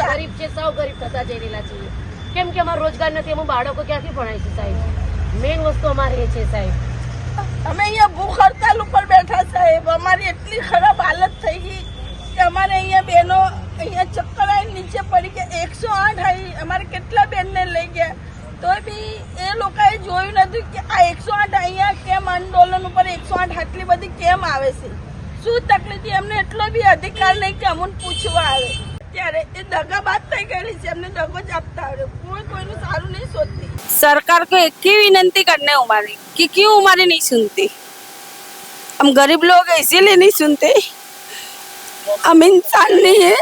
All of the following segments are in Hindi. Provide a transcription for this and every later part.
ગરીબ છે, સૌ ગરીબ થતા જઈ રહેલા છીએ. કેમ કે અમારો રોજગાર નથી, અમે બાળકો ક્યાંથી ભણાવીશું સાહેબ? મેઇન વસ્તુ અમારી એ છે સાહેબ. અમે અહીંયા ભૂખ હડતાલ ઉપર બેઠા સાહેબ. અમારી એટલી ખરાબ હાલત થઈ ગઈ કે અમારે અહીંયા બહેનો અહીંયા ચક્કર આવીને નીચે પડી ગયા. 108 આવી, અમારે કેટલા બેનને લઈ ગયા તો બી એ લોકોએ જોયું નથી કે આ 108 અહીંયા કેમ આંદોલન ઉપર 108 આટલી બધી કેમ આવે છે, શું તકલીફ? એમને એટલો બી અધિકાર નહીં કે અમને પૂછવા આવે. ત્યારે એ દગાબાજ થઈ ગયેલી છે, એમને દગો જ આપતા આવડે. કોઈ કોઈનું સારું नहीं सोचती. सरकार को एक ही विनती करने हमारी कि क्यों हमारी नहीं सुनती. हम गरीब लोग हैं इसीलिए नहीं सुनते. हम इंसान नहीं है.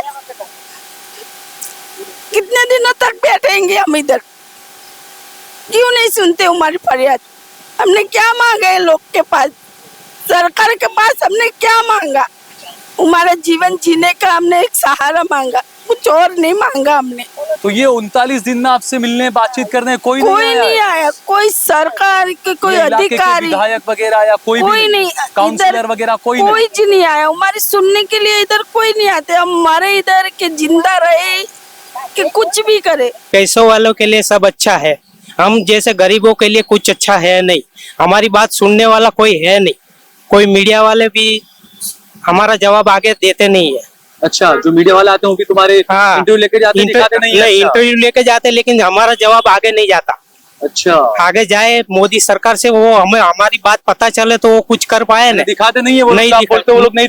कितने दिनों तक बैठेंगे हम इधर? क्यों नहीं सुनते हमारी फरियाद? हमने क्या मांगा है लोग के पास? सरकार के पास हमने क्या मांगा? हमारा जीवन जीने का हमने एक सहारा मांगा, कुछ और नहीं मांगा हमने. तो ये 39 दिन में आपसे मिलने बातचीत करने कोई नहीं आया. कोई सरकार के कोई अधिकारी, विधायक वगैरह या कोई नहीं, काउंसलर वगैरह कोई नहीं आया. हमारे सुनने के लिए इधर कोई नहीं आते. हम हमारे इधर के जिंदा रहे कि कुछ भी करे. पैसों वालों के लिए सब अच्छा है, हम जैसे गरीबों के लिए कुछ अच्छा है नहीं. हमारी बात सुनने वाला कोई है नहीं. कोई मीडिया वाले भी हमारा जवाब आगे देते नहीं है. अच्छा, जो मीडिया वाले आते हैं वो भी तुम्हारे इंटरव्यू लेके जाते हैं? दिखाते नहीं है? इंटरव्यू लेके जाते, लेकिन हमारा जवाब आगे नहीं जाता. अच्छा, आगे जाए मोदी सरकार से, वो हमें हमारी बात पता चले तो वो कुछ कर पाए ना. दिखाते नहीं है वो, नहीं बोलते वो लोग नहीं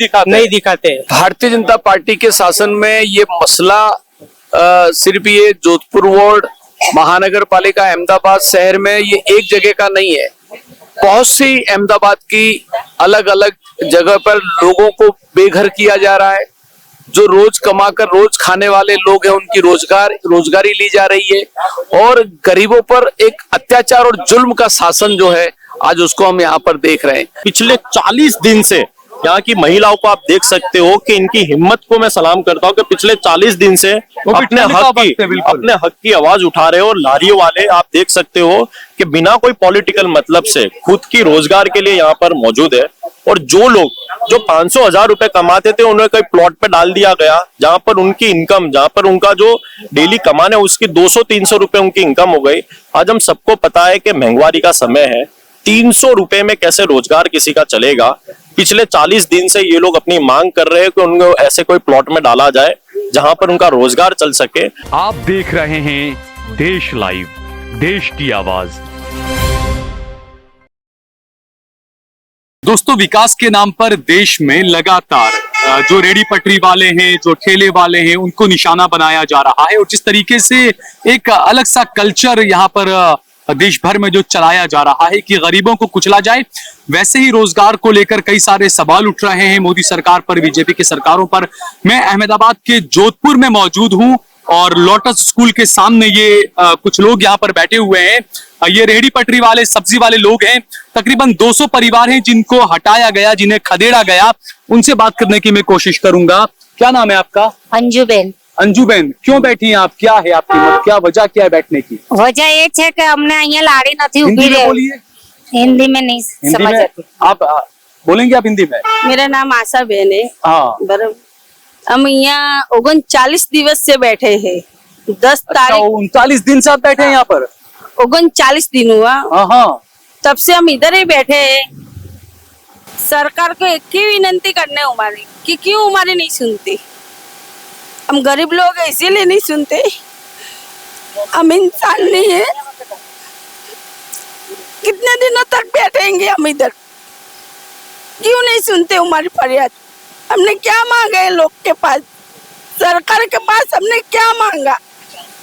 दिखाते. भारतीय जनता पार्टी के शासन में ये मसला सिर्फ ये जोधपुर वार्ड महानगर पालिका अहमदाबाद शहर में ये एक जगह का नहीं है. बहुत सी अहमदाबाद की अलग अलग जगह पर लोगों को बेघर किया जा रहा है. जो रोज कमाकर रोज खाने वाले लोग हैं उनकी रोजगारी ली जा रही है और गरीबों पर एक अत्याचार और जुल्म का शासन जो है आज उसको हम यहाँ पर देख रहे हैं. पिछले 40 दिन से यहाँ की महिलाओं को आप देख सकते हो कि इनकी हिम्मत को मैं सलाम करता हूँ कि पिछले 40 दिन से अपने हक की आवाज उठा रहे हो. और लारियों वाले आप देख सकते हो कि बिना कोई पॉलिटिकल मतलब से खुद की रोजगार के लिए यहाँ पर मौजूद है. और जो लोग जो 500-1000 रुपए कमाते थे उन्हें कई प्लॉट पे डाल दिया गया, जहां पर उनकी इनकम, जहां पर उनका जो डेली कमाने उसकी 200-300 रुपए उनकी इनकम हो गई. आज हम सबको पता है कि महंगाई का समय है. 300 रुपए में कैसे रोजगार किसी का चलेगा? पिछले 40 दिन से ये लोग अपनी मांग कर रहे हैं कि उनको ऐसे कोई प्लॉट में डाला जाए जहां पर उनका रोजगार चल सके. आप देख रहे हैं देश लाइव, देश की आवाज. दोस्तों, विकास के नाम पर देश में लगातार जो रेडी पटरी वाले हैं, जो ठेले वाले हैं, उनको निशाना बनाया जा रहा है. और जिस तरीके से एक अलग सा कल्चर यहाँ पर देश भर में जो चलाया जा रहा है कि गरीबों को कुचला जाए, वैसे ही रोजगार को लेकर कई सारे सवाल उठ रहे हैं मोदी सरकार पर, बीजेपी की सरकारों पर. मैं अहमदाबाद के जोधपुर में मौजूद हूं और लोटस स्कूल के सामने ये कुछ लोग यहाँ पर बैठे हुए हैं. ये रेहड़ी पटरी वाले, सब्जी वाले लोग हैं. तकरीबन 200 परिवार हैं जिनको हटाया गया, जिन्हें खदेड़ा गया. उनसे बात करने की मैं कोशिश करूंगा. क्या नाम है आपका? अंजुबेन. अंजुबेन, क्यों बैठी हैं आप? क्या है आपकी मत? क्या वजह क्या है बैठने की? वजह ये है कि हमने અહીંયા લાડી નથી ઊભી રહે. बोलिए. हिंदी में नहीं समझ आती. आप बोलेंगे आप हिंदी में? मेरा नाम आशा बेन है. हाँ, बराबर. हम यहाँ 39 दिवस से बैठे हैं. 10 तारीख 39 दिन से आप बैठे हैं यहाँ पर? 39 दिन हुआ. हाँ, तब से हम इधर ही बैठे हैं. सरकार को एक ही विनती करने हमारी कि क्यों हमारी नहीं सुनती. हम गरीब लोग हैं इसीलिए नहीं सुनते. हम इंसान नहीं है. कितने दिनों तक बैठेंगे हम इधर? क्यों नहीं सुनते हमारी फरियाद? हमने क्या मांगा है लोग के पास? सरकार के पास हमने क्या मांगा?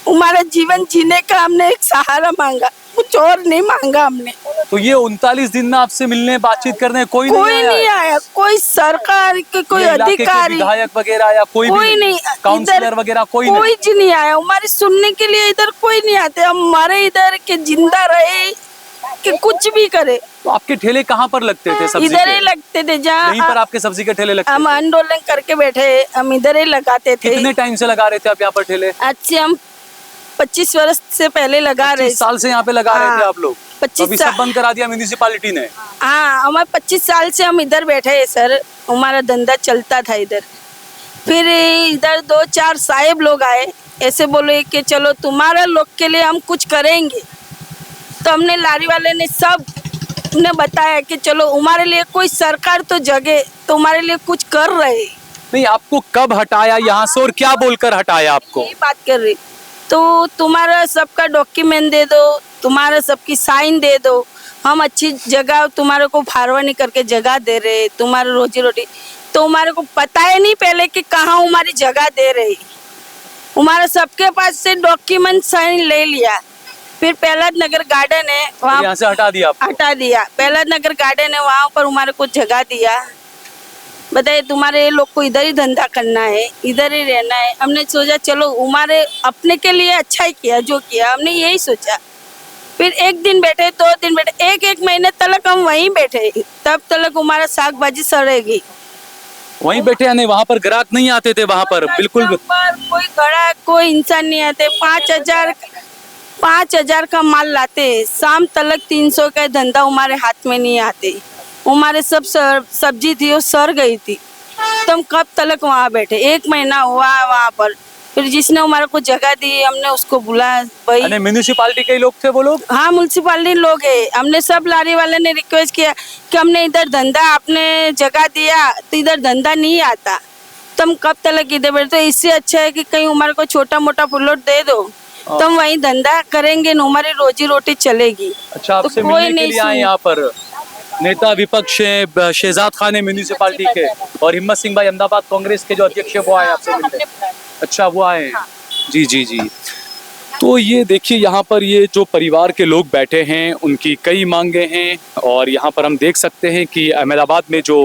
हमारा जीवन जीने का हमने एक सहारा मांगा, कुछ और नहीं मांगा हमने. तो ये 39 दिन में आपसे मिलने बातचीत करने कोई नहीं आया. कोई सरकार के कोई अधिकारी, विधायक वगैरह या कोई नहीं, काउंसलर वगैरह कोई नहीं आया. हमारे सुनने के लिए इधर कोई नहीं आते. हम हमारे इधर के जिंदा रहे कि कुछ भी करे. तो आपके ठेले कहाँ पर लगते थे? सब्जी इधर ही लगते थे. जहाँ यहीं पर आपके सब्जी के ठेले लगते हम आंदोलन करके बैठे, हम इधर ही लगाते थे. कितने टाइम से लगा रहे थे आप यहाँ पर ठेले? अच्छे हम 25 वर्ष से पहले लगा रहे. 25 साल से यहाँ पे लगा रहे थे आप लोग? 25 साल बंद करा दिया म्यूनिसिपालिटी ने? हाँ, हमारे 25 साल से हम इधर बैठे हैं सर. हमारा धंधा चलता था इधर. फिर इधर 2-4 साहेब लोग आए, ऐसे बोले कि चलो तुम्हारा लोग के लिए हम कुछ करेंगे। तो हमने लारी वाले ने सब ने बताया कि चलो हमारे लिए कोई सरकार तो जगे, तो हमारे लिए कुछ कर रहे। नहीं, आपको कब हटाया यहाँ से और क्या बोलकर हटाया आपको? यही बात कर रही, तो तुम्हारा सबका डॉक्यूमेंट दे दो, तुम्हारा सबकी साइन दे दो, हम अच्छी जगह तुम्हारे को फारवर्ड करके जगह दे रहे, तुम्हारी रोजी रोटी। तो हमारे को पता है नहीं पहले कि कहाँ हमारी जगह दे रही। हमारा सबके पास से डॉक्यूमेंट साइन ले लिया। फिर पहला नगर गार्डन है वहाँ यहाँ से हटा दिया आपको? हटा दिया। पहला नगर गार्डन है वहाँ पर हमारे को जगह दिया। बताइए तुम्हारे लोग को इधर ही धंधा करना है, इधर ही रहना है। हमने सोचा चलो हमारे अपने के लिए अच्छा ही किया, जो किया हमने यही सोचा। फिर 1 दिन बैठे, 2 दिन बैठे, 1 महीने तक हम वहीं बैठे, तब तक हमारा साग भाजी सड़ेगी। वहीं बैठे? यानी वहाँ पर ग्राहक नहीं आते थे? वहाँ पर बिल्कुल कोई ग्राहक कोई इंसान नहीं आते। 5,000 का माल लाते, शाम तक 300 का धंधा हमारे हाथ में नहीं आते। हमारे सब सब्जी थी वो सड़ गई थी, तो हम कब तक वहाँ बैठे। 1 महीना हुआ वहाँ पर। फिर जिसने हमारे को जगह दी हमने उसको बुलाया भाई। म्यूनिसिपालिटी के लोग थे वो लोग? हाँ, म्यूनसिपालिटी लोग है। हमने सब लारी वाले ने रिक्वेस्ट किया कि हमने इधर धंधा आपने जगह दिया तो इधर धंधा नहीं आता, तो हम कब तक इधर बैठे। इससे अच्छा है कि कहीं हमारे को छोटा मोटा प्लॉट दे दो, तो हम वहीं धंधा करेंगे, हमारी रोजी रोटी चलेगी। अच्छा, आपसे तो मिलने के लिए आए यहाँ पर नेता विपक्ष है, शहजाद खान है म्यूनिसिपालिटी के, और हिम्मत सिंह भाई अहमदाबाद कांग्रेस के जो अध्यक्ष है वो आए आपसे मिलने? अच्छा, वो आए। जी जी जी। तो ये देखिए यहाँ पर ये जो परिवार के लोग बैठे हैं उनकी कई मांगे हैं, और यहाँ पर हम देख सकते हैं कि अहमदाबाद में जो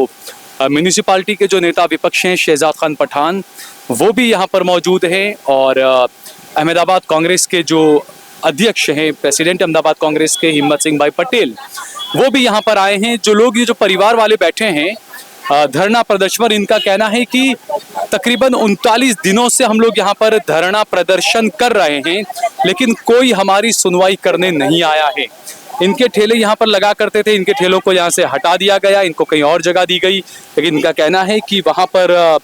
म्यूनिसिपालिटी के जो नेता विपक्ष हैं शहजाद खान पठान, वो भी यहाँ पर मौजूद हैं, और अहमदाबाद कांग्रेस के जो अध्यक्ष हैं, प्रेसिडेंट अहमदाबाद कांग्रेस के हिम्मत सिंह भाई पटेल, वो भी यहाँ पर आए हैं। जो लोग ये जो परिवार वाले बैठे हैं धरना प्रदर्शन पर, इनका कहना है कि तकरीबन 39 दिनों से हम लोग यहाँ पर धरना प्रदर्शन कर रहे हैं, लेकिन कोई हमारी सुनवाई करने नहीं आया है। इनके ठेले यहाँ पर लगा करते थे, इनके ठेलों को यहाँ से हटा दिया गया, इनको कहीं और जगह दी गई, लेकिन इनका कहना है कि वहाँ पर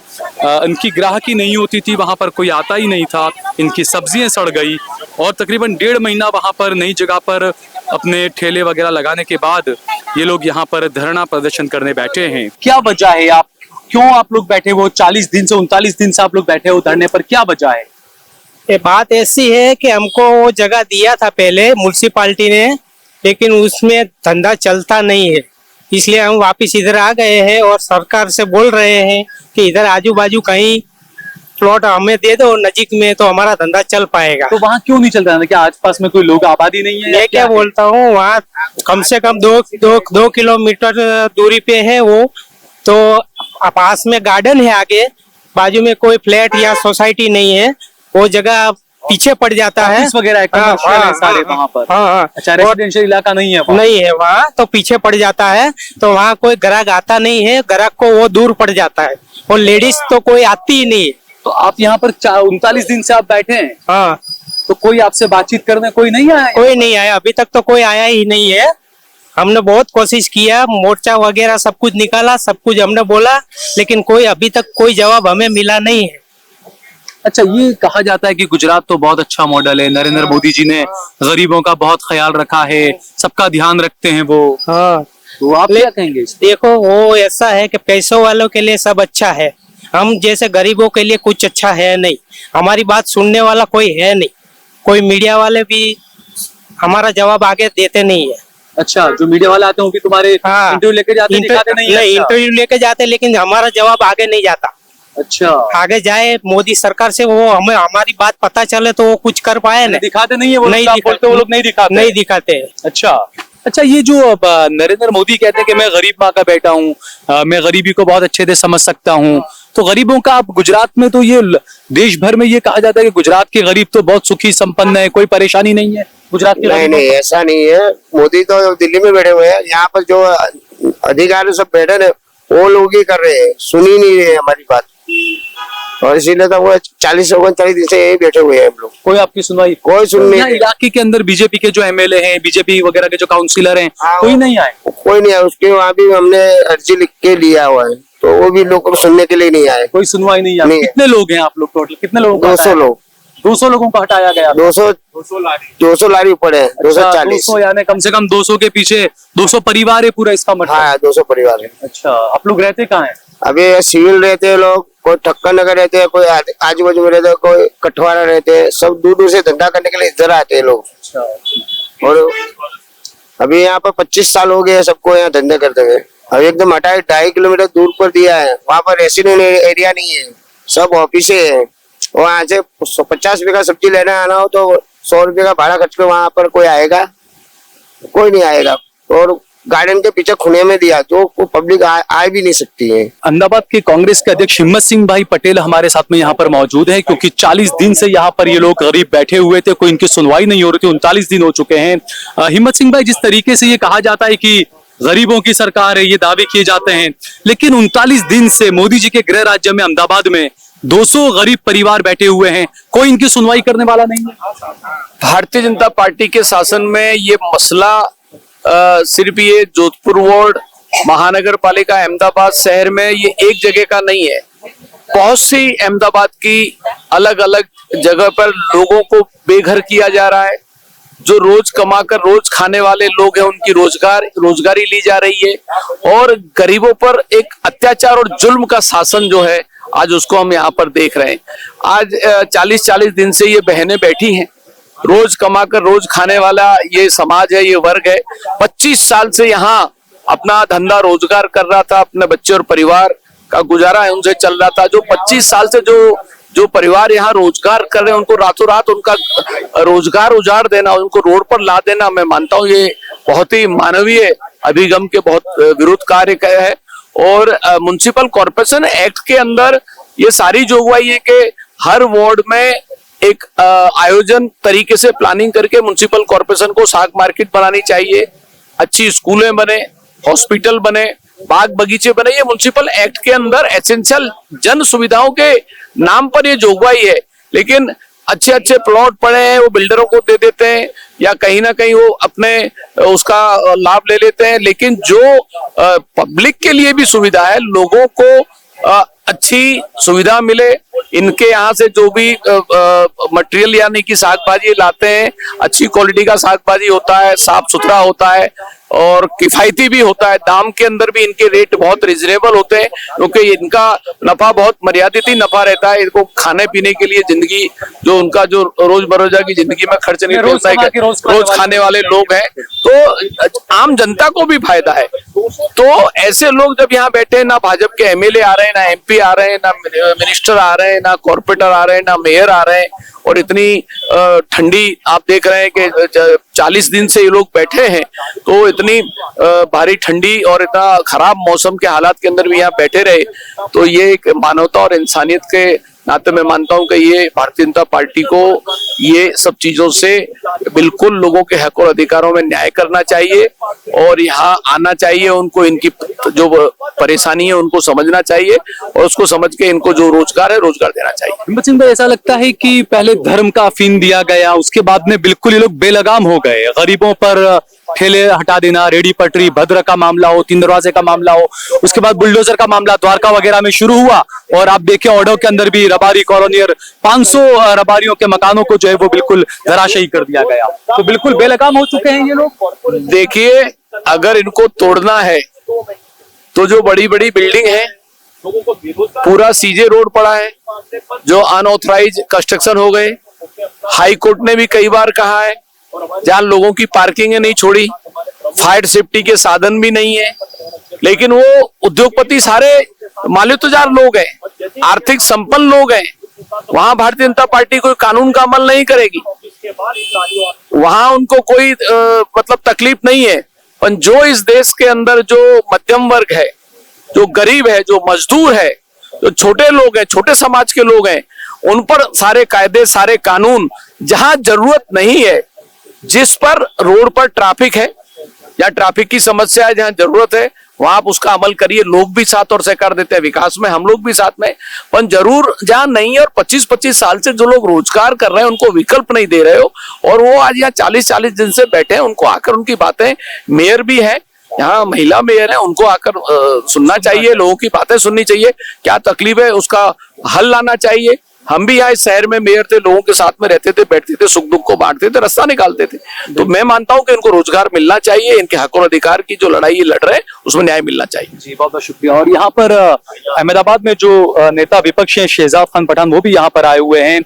इनकी ग्राहकी नहीं होती थी, वहाँ पर कोई आता ही नहीं था, इनकी सब्जियाँ सड़ गई, और तकरीबन 1.5 महीना वहाँ पर नई जगह पर अपने ठेले वगैरह लगाने के बाद ये लोग यहाँ पर धरना प्रदर्शन करने बैठे हैं। क्या वजह है, आप क्यों आप लोग बैठे हो? 40 दिन से 39 दिन से आप लोग बैठे हो धरने पर, क्या वजह है? ये बात ऐसी है कि हमको वो जगह दिया था पहले म्यूनसिपालिटी ने, लेकिन उसमें धंधा चलता नहीं है, इसलिए हम वापस इधर आ गए हैं और सरकार से बोल रहे हैं कि इधर आजू बाजू कहीं प्लॉट हमें दे दो नजीक में, तो हमारा धंधा चल पाएगा। तो वहाँ क्यों नहीं चल रहा है? क्या आसपास में कोई लोग आबादी नहीं है? मैं क्या बोलता हूँ, वहाँ कम से कम 2 किलोमीटर दूरी पे है वो, तो पास में गार्डन है, आगे बाजू में कोई फ्लैट या सोसाइटी नहीं है, वो जगह पीछे पड़ जाता है। वगैरह है, कमर्शियल है सारे वहाँ पर। हाँ, अच्छा, रेजिडेंशियल इलाका नहीं है वहाँ? नहीं है वहाँ, तो पीछे पड़ जाता है, तो वहाँ कोई ग्राहक आता नहीं है, ग्राहक को वो दूर पड़ जाता है, और लेडीज तो कोई आती ही नहीं। तो आप यहाँ पर 39 दिन से आप बैठे हैं? हाँ। तो कोई आपसे बातचीत करने कोई नहीं आया? कोई नहीं आया, अभी तक तो कोई आया ही नहीं है। हमने बहुत कोशिश किया, मोर्चा वगैरह सब कुछ निकाला, सब कुछ हमने बोला, लेकिन कोई अभी तक कोई जवाब हमें मिला नहीं है। अच्छा, ये कहा जाता है कि गुजरात तो बहुत अच्छा मॉडल है, नरेंद्र मोदी जी ने गरीबों का बहुत ख्याल रखा है, सबका ध्यान रखते हैं वो। हाँ, तो आप क्या कहेंगे? देखो, वो ऐसा है कि पैसों वालों के लिए सब अच्छा है, हम जैसे गरीबों के लिए कुछ अच्छा है नहीं। हमारी बात सुनने वाला कोई है नहीं, कोई मीडिया वाले भी हमारा जवाब आगे देते नहीं है। अच्छा, जो मीडिया वाले आते हैं वो भी तुम्हारे इंटरव्यू लेके जाते दिखाते नहीं है? इंटरव्यू लेके जाते, लेकिन हमारा जवाब आगे नहीं जाता। अच्छा, आगे जाए मोदी सरकार से, वो हमें हमारी बात पता चले तो वो कुछ कर पाए ना, दिखाते नहीं है वो, नहीं बोलते वो लोग नहीं दिखाते। अच्छा, अच्छा, ये जो नरेंद्र मोदी कहते हैं कि मैं गरीब माँ का बेटा हूँ, मैं गरीबी को बहुत अच्छे से समझ सकता हूँ, तो गरीबों का आप गुजरात में, तो ये देश भर में ये कहा जाता है कि गुजरात के गरीब तो बहुत सुखी संपन्न है, कोई परेशानी नहीं है गुजरात के? नहीं, ऐसा नहीं है। मोदी तो दिल्ली में बैठे हुए हैं, यहाँ पर जो अधिकारी सब बैठे हैं वो लोग ही कर रहे हैं, सुन ही नहीं रहे हमारी बात, और इसीलिए तो वो 40-39 दिन से यही बैठे हुए हैं हम लोग। कोई आपकी सुनवाई? कोई सुन नहीं। इलाके के अंदर बीजेपी के जो एमएलए हैं, बीजेपी वगैरह के जो काउंसिलर हैं, कोई नहीं आए? कोई नहीं आया। उसके वहाँ भी हमने अर्जी लिख के लिया हुआ है, तो वो भी लोग सुनने के लिए नहीं आए। कोई सुनवाई नहीं है। नहीं। कितने लोग हैं आप लोग टोटल? कितने लोगों को 200 लोग, 200 लोगों को हटाया गया? 200 लारी पड़े हैं, 240। 200 यानी कम से कम 200 के पीछे 200 परिवार है पूरा, इसका मतलब? हाँ, 200 परिवार है। अच्छा, आप लोग रहते कहाँ हैं? अभी सिविल रहते हैं लोग, कोई ठक्कर नगर रहते हैं, कोई आजू बाजू में रहते हैं, कोई कठवारा रहते हैं, सब दूर दूर से धंधा करने के लिए इधर आते हैं लोग। और अभी यहाँ पर 25 साल हो गए सबको यहाँ धंधे करते हुए। अब एकदम हटाए 2.5 किलोमीटर दूर पर दिया है, वहाँ पर रेसिडेंट एरिया नहीं है, सब ऑफिस है। वहाँ से 50 रुपए का सब्जी लेने आना हो तो 100 रुपए का भाड़ा खर्च कर वहाँ पर कोई आएगा? कोई नहीं आएगा। और गार्डन के पीछे खुने में दिया तो पब्लिक आ भी नहीं सकती है। अहमदाबाद के कांग्रेस के अध्यक्ष हिम्मत सिंह भाई पटेल हमारे साथ में यहाँ पर मौजूद है, क्योंकि 40 दिन से यहाँ पर ये लोग गरीब बैठे हुए थे, कोई इनकी सुनवाई नहीं हो रही थी। 39 दिन हो चुके हैं। हिम्मत सिंह भाई, जिस तरीके से ये कहा जाता है कि गरीबों की सरकार है, ये दावे किए जाते हैं, लेकिन 39 दिन से मोदी जी के गृह राज्य में अहमदाबाद में 200 गरीब परिवार बैठे हुए हैं, कोई इनकी सुनवाई करने वाला नहीं है। भारतीय जनता पार्टी के शासन में ये मसला सिर्फ ये जोधपुर वार्ड महानगर पालिका अहमदाबाद शहर में ये एक जगह का नहीं है। बहुत सी अहमदाबाद की अलग अलग जगह पर लोगों को बेघर किया जा रहा है। जो रोज कमाकर रोज खाने वाले लोग हैं, उनकी रोजगारी ली जा रही है और गरीबों पर एक अत्याचार और जुल्म का शासन जो है आज उसको हम यहाँ पर देख रहे हैं। आज 40-40 दिन से ये बहनें बैठी हैं, रोज कमाकर रोज खाने वाला ये समाज है, ये वर्ग है। 25 साल से यहाँ अपना धंधा रोजगार कर रहा था, अपने बच्चे और परिवार का गुजारा है उनसे चल रहा था। जो 25 साल से जो परिवार यहाँ रोजगार कर रहे हैं, उनको रातों रात उनका रोजगार उजाड़ देना, उनको रोड पर ला देना, मैं मानता हूँ ये बहुत ही मानवीय अभिगम के बहुत विरुद्ध कार्य है। और म्युनिसिपल कॉर्पोरेशन एक्ट के अंदर ये सारी जोगवाई है कि हर वार्ड में एक आयोजन तरीके से प्लानिंग करके म्युनिसिपल कॉर्पोरेशन को साग मार्केट बनानी चाहिए, अच्छी स्कूलें बने, हॉस्पिटल बने, बाग बगीचे बने। ये म्युनिसिपल एक्ट के अंदर एसेंशियल जन सुविधाओं के नाम पर ये जोगवाई है। लेकिन अच्छे अच्छे प्लॉट पड़े हैं, वो बिल्डरों को दे देते हैं या कहीं ना कहीं वो अपने उसका लाभ ले लेते हैं। लेकिन जो पब्लिक के लिए भी सुविधा है, लोगों को अच्छी सुविधा मिले, इनके यहाँ से जो भी मटेरियल यानी कि साग भाजी लाते हैं, अच्छी क्वालिटी का साग भाजी होता है, साफ सुथरा होता है और किफायती भी होता है। दाम के अंदर भी इनके रेट बहुत रिजनेबल होते हैं, क्योंकि इनका नफा बहुत मर्यादित ही नफा रहता है। इनको खाने पीने के लिए जिंदगी जो उनका जो रोजमर्रा की जिंदगी में खर्च नहीं होता है, रोज खाने वाले लोग हैं, तो आम जनता को भी फायदा है। तो ऐसे लोग जब यहाँ बैठे हैं, ना भाजपा के एमएलए आ रहे हैं, ना एमपी आ रहे हैं, ना मिनिस्टर आ रहे हैं, ना कॉर्पोरेटर आ रहे हैं, ना मेयर आ रहे हैं, और इतनी ठंडी आप देख रहे हैं कि 40 दिन से ये लोग बैठे हैं, तो इतनी भारी ठंडी और इतना खराब मौसम के हालात के अंदर भी यहाँ बैठे रहे, तो ये एक मानवता और इंसानियत के नाते मैं मानता हूं कि ये भारतीय जनता पार्टी को ये सब चीजों से बिल्कुल लोगों के हक और अधिकारों में न्याय करना चाहिए और यहाँ आना चाहिए। उनको इनकी जो परेशानी है उनको समझना चाहिए और उसको समझ के इनको जो रोजगार है रोजगार देना चाहिए। हिम्मत सिंह भाई, ऐसा लगता है कि पहले धर्म का अफीम दिया गया, उसके बाद में बिल्कुल ये लोग बेलगाम हो गए। गरीबों पर ठेले हटा देना, रेडी पटरी, भद्र का मामला हो, 3 दरवाजे का मामला हो, उसके बाद बुलडोजर का मामला द्वारका वगैरह में शुरू हुआ और आप देखें ऑडो के अंदर भी रबारी कॉलोनी और 500 रबारियों के मकानों को जो है वो बिल्कुल धराशायी कर दिया गया। तो बिल्कुल बेलगाम हो चुके हैं ये लोग। देखिए, अगर इनको तोड़ना है तो जो बड़ी बड़ी बिल्डिंग है, पूरा सीजे रोड पड़ा है, जो अनऑथराइज कंस्ट्रक्शन हो गए। हाई कोर्ट ने भी कई बार कहा है, जहां लोगों की पार्किंग नहीं छोड़ी, फायर सेफ्टी के साधन भी नहीं है, लेकिन वो उद्योगपति सारे माल्यतुजार लोग हैं, आर्थिक संपन्न लोग हैं। वहां भारतीय जनता पार्टी कोई कानून का अमल नहीं करेगी, वहां उनको कोई मतलब तकलीफ नहीं है। पर जो इस देश के अंदर जो मध्यम वर्ग है, जो गरीब है, जो मजदूर है, जो छोटे लोग हैं, छोटे समाज के लोग हैं, उन पर सारे कायदे, सारे कानून, जहां जरूरत नहीं है, जिस पर रोड पर ट्रैफिक है या ट्रैफिक की समस्या है, जहां जरूरत है वहां आप उसका अमल करिए। लोग भी साथ और सहकार देते हैं विकास में, हम लोग भी साथ में, पर जरूर जहां नहीं है और 25-25 साल से जो लोग रोजगार कर रहे हैं उनको विकल्प नहीं दे रहे हो और वो आज यहाँ 40-40 दिन से बैठे हैं, उनको आकर उनकी बातें, मेयर भी है यहाँ महिला मेयर है, उनको आकर सुनना चाहिए, लोगों की बातें सुननी चाहिए, क्या तकलीफ है उसका हल लाना चाहिए। हम भी यहाँ इस शहर में मेयर थे, लोगों के साथ में रहते थे, बैठते थे, सुख दुख को बांटते थे, रास्ता निकालते थे। तो मैं मानता हूँ कि इनको रोजगार मिलना चाहिए, इनके हक और अधिकार की जो लड़ाई ये लड़ रहे हैं उसमें न्याय मिलना चाहिए। जी बहुत बहुत शुक्रिया। और यहाँ पर अहमदाबाद में जो नेता विपक्ष हैं शहजाद खान पठान, वो भी यहाँ पर आए हुए हैं।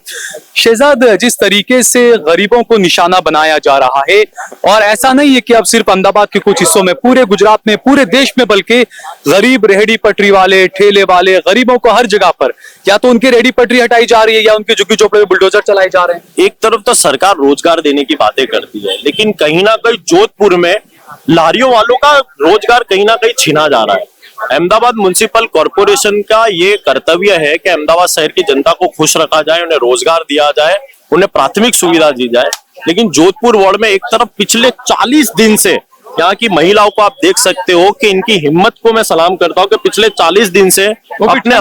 शहजाद, जिस तरीके से गरीबों को निशाना बनाया जा रहा है, और ऐसा नहीं है कि अब सिर्फ अहमदाबाद के कुछ हिस्सों में, पूरे गुजरात में, पूरे देश में, बल्कि गरीब रेहड़ी पटरी वाले, ठेले वाले, गरीबों को हर जगह पर या तो उनकी रेहड़ी पटरी हटाई जा रही है या उनके झुग्गी झोपड़े में बुलडोजर चलाए जा रहे हैं। एक तरफ तो सरकार रोजगार देने की बातें करती है, लेकिन कहीं ना कहीं जोधपुर में लारियों वालों का रोजगार कहीं ना कहीं छीना जा रहा है। अहमदाबाद म्युनिसिपल कॉरपोरेशन का ये कर्तव्य है कि अहमदाबाद शहर की जनता को खुश रखा जाए, उन्हें रोजगार दिया जाए, उन्हें प्राथमिक सुविधा दी जाए। लेकिन जोधपुर वार्ड में एक तरफ पिछले 40 दिन से यहाँ की महिलाओं को आप देख सकते हो कि इनकी हिम्मत को मैं सलाम करता हूँ कि पिछले 40 दिन से अपने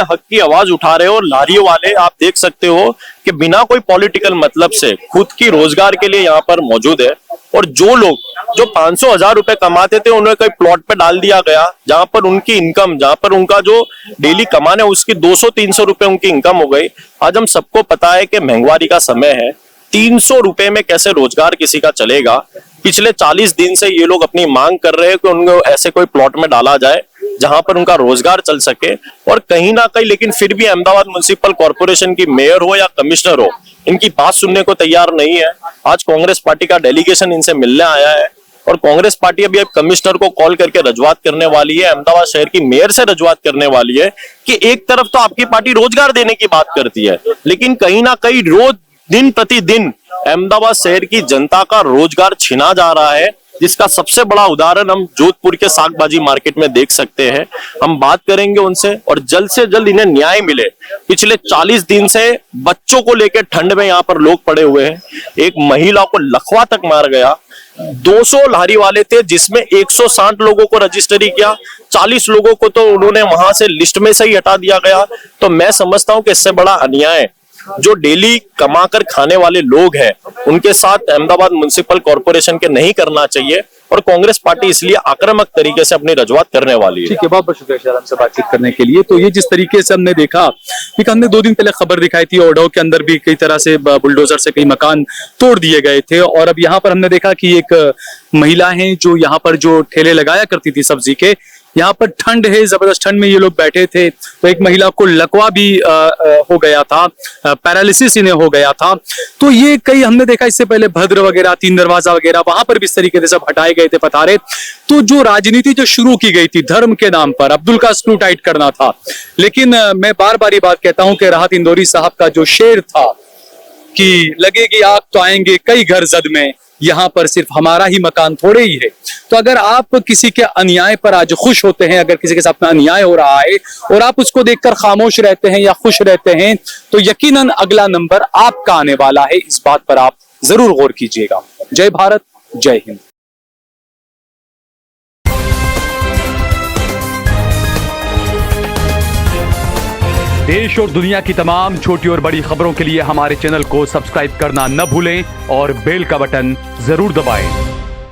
हक की आवाज उठा रहे हो। और लारियों वाले आप देख सकते हो कि बिना कोई पॉलिटिकल मतलब से खुद की रोजगार के लिए यहाँ पर मौजूद है। और जो लोग जो 500-1000 रुपए कमाते थे उन्हें कोई प्लॉट पे डाल दिया गया, जहां पर उनकी इनकम, जहां पर उनका जो डेली कमाने उसकी 200-300 रुपए उनकी इनकम हो गई। आज हम सबको पता है कि महंगाई का समय है, 300 रुपए में कैसे रोजगार किसी का चलेगा। पिछले 40 दिन से ये लोग अपनी मांग कर रहे हैं कि उनको ऐसे कोई प्लॉट में डाला जाए जहां पर उनका रोजगार चल सके। और कहीं ना कहीं लेकिन फिर भी अहमदाबाद म्युनिसिपल कॉरपोरेशन की मेयर हो या कमिश्नर हो, इनकी बात सुनने को तैयार नहीं है। आज कांग्रेस पार्टी का डेलीगेशन इनसे मिलने आया है और कांग्रेस पार्टी अभी कमिश्नर को कॉल करके रजूआत करने वाली है, अहमदाबाद शहर की मेयर से रजूआत करने वाली है कि एक तरफ तो आपकी पार्टी रोजगार देने की बात करती है, लेकिन कहीं ना कहीं रोज दिन प्रतिदिन अहमदाबाद शहर की जनता का रोजगार छीना जा रहा है, जिसका सबसे बड़ा उदाहरण हम जोधपुर के सागबाजी मार्केट में देख सकते हैं। हम बात करेंगे उनसे और जल्द से जल्द इन्हें न्याय मिले। पिछले 40 दिन से बच्चों को लेकर ठंड में यहाँ पर लोग पड़े हुए हैं। एक महिला को लखवा तक मार गया। 200 लारी वाले थे जिसमें 160 लोगों को रजिस्ट्री किया, 40 लोगों को तो उन्होंने वहां से लिस्ट में से ही हटा दिया गया। तो मैं समझता हूं कि इससे बड़ा अन्याय जो डेली कमाकर खाने वाले लोग हैं उनके साथ अहमदाबाद म्युनिसिपल कॉरपोरेशन के नहीं करना चाहिए। और कांग्रेस पार्टी इसलिए आक्रामक तरीके से अपनी रजूआत करने वाली है। ठीक है, बहुत बहुत शुक्रिया हमसे बातचीत करने के लिए। तो ये जिस तरीके से हमने देखा कि हमने 2 दिन पहले खबर दिखाई थी, ओडाओ के अंदर भी कई तरह से बुलडोजर से कई मकान तोड़ दिए गए थे। और अब यहाँ पर हमने देखा कि एक महिला है जो यहाँ पर जो ठेले लगाया करती थी सब्जी के, यहाँ पर ठंड है, जबरदस्त ठंड में ये लोग बैठे थे, तो एक महिला को लकवा भी हो गया था, पैरालिसिस इन्हें हो गया था। तो ये कई हमने देखा इससे पहले भद्र वगैरह, 3 दरवाजा वगैरह, वहां पर भी इस तरीके से सब हटाए गए थे पथारे। तो जो राजनीति जो शुरू की गई थी धर्म के नाम पर, अब्दुल का स्क्रू टाइट करना था। लेकिन मैं बार बार ये बात कहता हूं कि राहत इंदौरी साहब का जो शेर था कि लगेगी आग तो आएंगे कई घर जद में, यहाँ पर सिर्फ हमारा ही मकान थोड़े ही है। तो अगर आप किसी के अन्याय पर आज खुश होते हैं, अगर किसी के साथ में अन्याय हो रहा है और आप उसको देखकर खामोश रहते हैं या खुश रहते हैं, तो यकीनन अगला नंबर आपका आने वाला है। इस बात पर आप जरूर गौर कीजिएगा। जय भारत, जय हिंद। देश और दुनिया की तमाम छोटी और बड़ी खबरों के लिए हमारे चैनल को सब्सक्राइब करना न भूलें और बेल का बटन जरूर दबाएं।